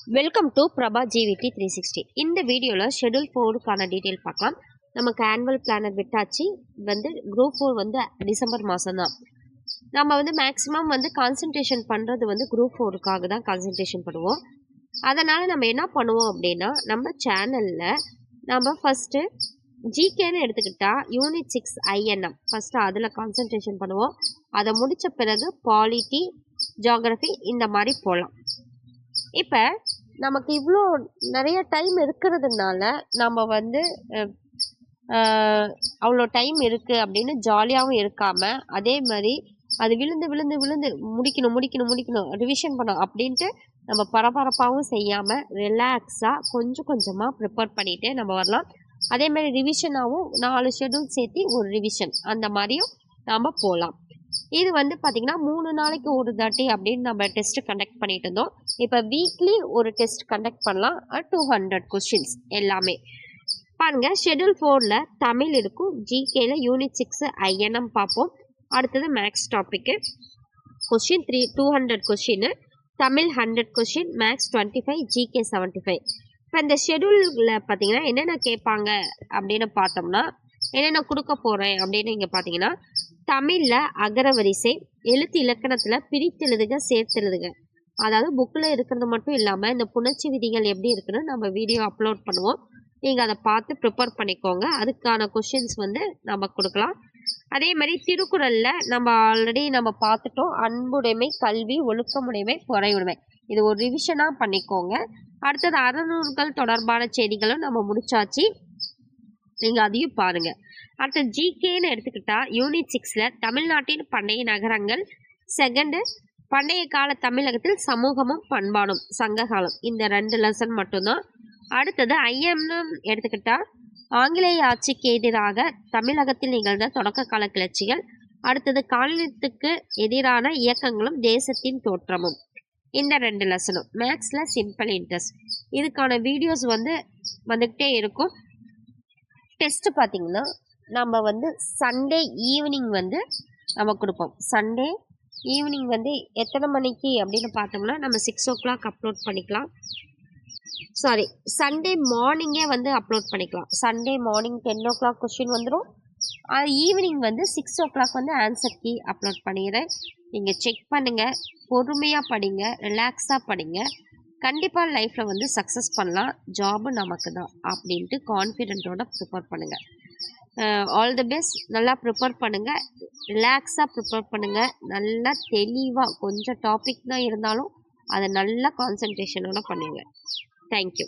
Welcome to Prabha ஜிவிடி 360. இந்த வீடியோவில் schedule 4க்கான detail பார்க்கலாம். நமக்கு ஆனுவல் பிளானர் விட்டாச்சு. குரூப் 4 டிசம்பர் மாதம் தான். நம்ம மேக்ஸிமம் கான்சன்ட்ரேஷன் பண்ணுறது குரூப் 4க்காக தான் கான்சன்ட்ரேஷன் பண்ணுவோம். அதனால் நம்ம என்ன பண்ணுவோம் அப்படின்னா, நம்ம சேனலில் நம்ம ஃபஸ்ட்டு ஜிகேன்னு எடுத்துக்கிட்டால் யூனிட் 6 INM ஃபஸ்ட்டு அதில் கான்சன்ட்ரேஷன் பண்ணுவோம். அதை முடித்த பிறகு பாலிட்டி, ஜியாகிரஃபி இந்த மாதிரி போகலாம். இப்போ நமக்கு இவ்வளோ நிறைய டைம் இருக்கிறதுனால நம்ம அவ்வளோ டைம் இருக்குது அப்படின்னு ஜாலியாகவும் இருக்காமல், அதே மாதிரி அது விழுந்து விழுந்து விழுந்து முடிக்கணும் ரிவிஷன் பண்ணோம் அப்படின்ட்டு நம்ம பரபரப்பாகவும் செய்யாமல் ரிலாக்ஸாக கொஞ்சம் கொஞ்சமாக ப்ரிப்பேர் பண்ணிகிட்டே நம்ம வரலாம். அதே மாதிரி ரிவிஷனாகவும் 4 ஷெடியூல் சேர்த்து ஒரு ரிவிஷன் அந்த மாதிரியும் நாம் போகலாம். இது பார்த்திங்கன்னா 3 நாளைக்கு ஒரு தாட்டி அப்படின்னு நம்ம டெஸ்ட் கண்டக்ட் பண்ணிட்டு இருந்தோம். இப்போ வீக்லி ஒரு டெஸ்ட் கண்டக்ட் பண்ணலாம். 200 கொஸ்டின்ஸ் எல்லாமே பாருங்கள். ஷெடியூல் 4ல் தமிழ் இருக்கும், ஜிகேல யூனிட் 6 INM பார்ப்போம். அடுத்தது maths topic question 200 question, Tamil 100 question, maths 25, GK 75. இப்போ இந்த ஷெடியூலில் பார்த்தீங்கன்னா என்னென்ன கேட்பாங்க அப்படின்னு பார்த்தோம்னா, என்னென்ன கொடுக்க போகிறேன் அப்படின்னு நீங்கள் பார்த்தீங்கன்னா, தமிழில் அகரவரிசை, எழுத்து இலக்கணத்தில் பிரித்தெழுதுக, சேர்த்தெழுதுக. அதாவது புக்கில் இருக்கிறது மட்டும் இல்லாமல் இந்த புணர்ச்சி விதிகள் எப்படி இருக்குன்னு நம்ம வீடியோ அப்லோட் பண்ணுவோம். நீங்கள் அதை பார்த்து ப்ரிப்பேர் பண்ணிக்கோங்க. அதுக்கான கொஷின்ஸ் நம்ம கொடுக்கலாம். அதே மாதிரி திருக்குறளில் நம்ம ஆல்ரெடி நம்ம பார்த்துட்டோம். அன்புடைமை, கல்வி, ஒழுக்கமுடைமை, பொறையுடைமை. இது ஒரு ரிவிஷனாக பண்ணிக்கோங்க. அடுத்தது அறநூல்கள் தொடர்பான செய்திகளும் நம்ம முடிச்சாச்சு. நீங்கள் அதையும் பாருங்கள். அடுத்து ஜிகேன்னு எடுத்துக்கிட்டால் யூனிட் 6ல் தமிழ்நாட்டின் பண்டைய நகரங்கள், செகண்டு பண்டைய கால தமிழகத்தில் சமூகமும் பண்பாடும், சங்ககாலம், இந்த 2 லெசன் மட்டும்தான். அடுத்தது INM எடுத்துக்கிட்டால் ஆங்கிலேய ஆட்சிக்கு எதிராக தமிழகத்தில் நிகழ்ந்த தொடக்க கால கிளர்ச்சிகள், அடுத்தது காலனித்துக்கு எதிரான இயக்கங்களும் தேசத்தின் தோற்றமும், இந்த 2 லெசனும். மேக்ஸில் சிம்பிள் இன்ட்ரெஸ்ட். இதுக்கான வீடியோஸ் வந்துக்கிட்டே இருக்கும். டெஸ்ட்டு பார்த்திங்கன்னா நம்ம சண்டே ஈவினிங் நம்ம கொடுப்போம். சண்டே ஈவினிங் எத்தனை மணிக்கு அப்படின்னு பார்த்தோம்னா நம்ம 6 o'clock அப்லோட் பண்ணிக்கலாம். சாரி, சண்டே மார்னிங்கே அப்லோட் பண்ணிக்கலாம். சண்டே மார்னிங் 10 o'clock கொஸ்டின் வந்துடும். Evening 6 o'clock answer key upload பண்ணிடுறேன். நீங்கள் செக் பண்ணுங்கள், பொறுமையாக படிங்க, ரிலாக்ஸாக படிங்க. கண்டிப்பாக லைஃப்பில் சக்ஸஸ் பண்ணலாம். ஜாபு நமக்கு தான் அப்படின்ட்டு கான்ஃபிடென்ட்டோட ப்ரிப்பேர் பண்ணுங்கள். All the best. நல்லா ப்ரிப்பேர் பண்ணுங்கள், ரிலாக்ஸாக ப்ரிப்பேர் பண்ணுங்கள். நல்லா தெளிவாக கொஞ்சம் டாபிக் தான் இருந்தாலும் அதை நல்லா கான்சன்ட்ரேஷனோட பண்ணுங்கள். தேங்க்யூ.